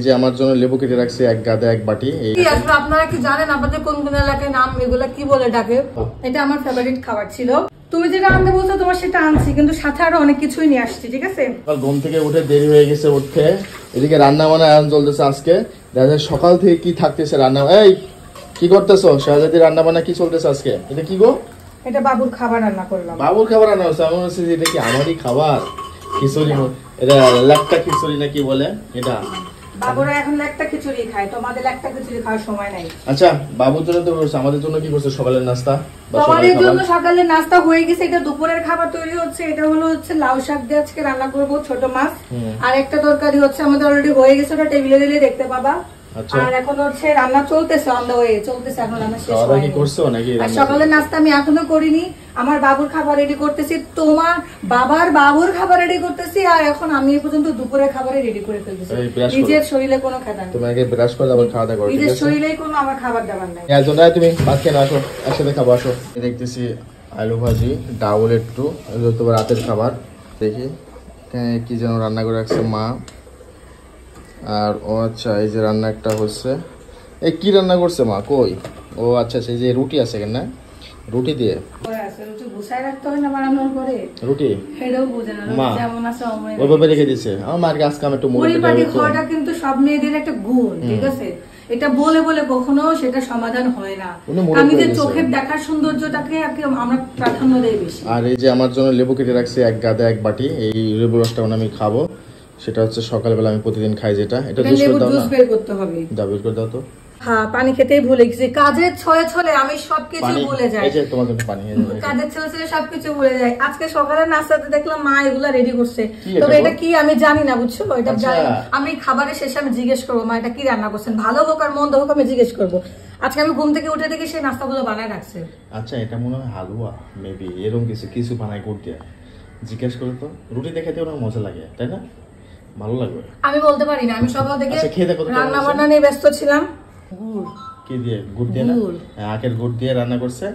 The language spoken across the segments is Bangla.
যে আমার জন্য লেবু কেটে রাখছে এক গাদা এক বাটি। আসলে আপনারা কি জানেন আপনাদের কোন কোন এলাকায় নাম এগুলা কি বলে ডাকে? এটা আমার ফেভারিট খাবার ছিল। তুমি যেটা আনতে বলছো তোমার সেটা আনছি, কিন্তু সাথে আরো অনেক কিছুই নিয়ে আসছি। ঠিক আছে, সকাল ঘুম থেকে উঠে দেরি হয়ে গেছে উঠতে, এদিকে রান্না বান্না আয়োজন চলতেছে আজকে। দেখা সকাল থেকে কি থাকতেছে রান্না। এই কি করতেছো শাহজাদি? রান্না বান্না কি চলতেছে আজকে? এটা কি গো? এটা বাবুর খাবার রান্না করলাম। বাবুর খাবার রান্না হচ্ছে? আমার হচ্ছে এটা কি আমারই খাবার? খিচুড়ি, এটা লাক্কা খিচুড়ি না কি বলে এটা? বাবুরা এখন একটা খিচুড়ি খায়, তোমাদের একটা খিচুড়ি খাওয়ার সময় নাই। আচ্ছা, বাবুর জন্য তো করছে, আমাদের জন্য কি করছে? সকালের নাস্তা বা তোমাদের জন্য সকালের নাস্তা হয়ে গেছে, এটা দুপুরের খাবার তৈরি হচ্ছে। এটা হচ্ছে লাউ শাক দিয়ে আজকে রান্না করব, ছোট মাছ। আর একটা তরকারি হচ্ছে আমাদের অলরেডি হয়ে গেছে, ওটা টেবিলে দিলে দেখতে পাবা। আর এখন হচ্ছে রান্না চলতেছে, অন দা ওয়ে চলতেছে, এখন রান্না শেষ হয়নি। আর সকালের নাস্তা আমি এখনো করিনি, আমার বাবুর খাবার রেডি করতেছি, তোমার বাবুর খাবার রেডি করতেছি, আর এখন আমি এই পর্যন্ত দুপুরের খাবারে রেডি করে ফেলতেছি। নিজের শরীরে কোনো খাবার নেই, তোমাকে ব্রাশ করে আবার খাওয়া দাওয়া করো। নিজের শরীরেই কোনো আমার খাবার দাবার নাই। একজন তুমি ভাত খেয়ে আসো, একসাথে খাবো আসো। দেখতেছি আলু ভাজি, ডাউল একটু, তোমার রাতের খাবার। দেখি কি যেন রান্না করে রাখছে মা। আর ও আচ্ছা, এই যে রান্না একটা হচ্ছে। এই কি রান্না করছে মা? কই? ও আচ্ছা, সেই যে রুটি আছে কেন? রুটি দিয়ে রুটি ওইভাবে রেখে দিছে। আমার মার কাছে একটু কিন্তু সব মেয়েদের একটা গুণ, ঠিক আছে? এটা বলে বলে কখনো সেটা সমাধান হয় না। আমি যে চোখের দেখার সৌন্দর্যটাকে আমরা প্রাধান্য দেই বেশি। আর এই যে আমার জন্য লেবু কেটে রাখছে এক গাদা এক বাটি, এই লেবু রসটা আমি খাবো। সেটা হচ্ছে সকালবেলা আমি প্রতিদিন খাই যেটা। এটা জুস বের করতে হবে। দাও বের করে দাও তো। হ্যাঁ, পানি খেতেই ভুলে গেছি। কাজের ছলে আমি সবকিছু ভুলে যাই। এই যে তোমার জন্য পানি, কাজের ছলে সবকিছু ভুলে যাই। আজকে সকালে নাস্তাতে দেখলাম মা এগুলা রেডি করছে, তবে এটা কি আমি জানি না, বুঝছো? এটা জানি আমি খাবারের শেষে আমি জিজ্ঞেস করবো মা এটা কি রান্না করছেন, ভালো হোক আর মন্দ হোক আমি জিজ্ঞেস করবো। আজকে আমি ঘুম থেকে উঠে দেখি সেই নাস্তাগুলো বানায় রাখছে। আচ্ছা, এটা মনে হয় হালুয়া মেবি, এরকম কিছু বানায় করতে। জিজ্ঞেস করে তো, রুটি দেখাতে অনেক মজা লাগে, তাই না? ভালো লাগবে। আমি বলতে পারি না, আমি সকাল থেকে রান্না বান্না নিয়ে ব্যস্ত ছিলাম। কি দিয়ে? গুড় দিয়ে না? আখের গুড় দিয়ে রান্না করছে,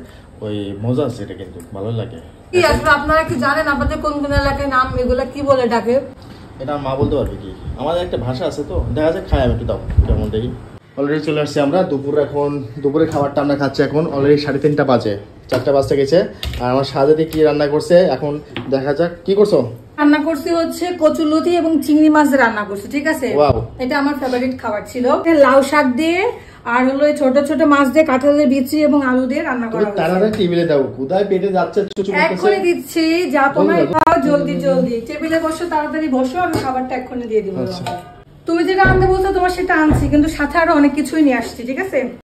ওই মজা আছে, এটা কিন্তু ভালো লাগে। কি আসলে আপনারা কি জানেন আপনাদের কোন কোন এলাকায় নাম এগুলা কি বলে ডাকে? এটা মা বলতে পারবে কি? আমাদের একটা ভাষা আছে তো, দেখা যাক খাই আমি একটু, দাও কেমন দেখি। অলরেডি চলে আসছি আমরা দুপুরের খাবারটা আমরা খাচ্ছি এখন। অলরেডি 3:30 বাজে, 4টা বাজতে গেছে। আর আমার সাজাতে কি রান্না করছে এখন দেখা যাক। কি করছো? রান্না করছি হচ্ছে কচুলতি এবং চিংড়ি মাছ রান্না করছি, ঠিক আছে? এটা আমার ফেভারিট খাবার ছিল। লাউ শাক দিয়ে আর হলো ছোট ছোট মাছ দিয়ে, কাঁঠালের বিচি এবং আলু দিয়ে রান্না করা হয়েছে। তাড়াতাড়ি টেবিলে দাও, কোথায় পেটে যাচ্ছে? এক্ষুনি দিচ্ছি, যা তোমায় খাও জলদি জলদি। টেবিলে বসো, তাড়াতাড়ি বসো, আমি খাবারটা এক্ষুনি দিয়ে দিব। তুমি যেটা আনতে বলছো তোমার সেটা আনছি, কিন্তু সাথে আরো অনেক কিছুই নিয়ে আসছি, ঠিক আছে?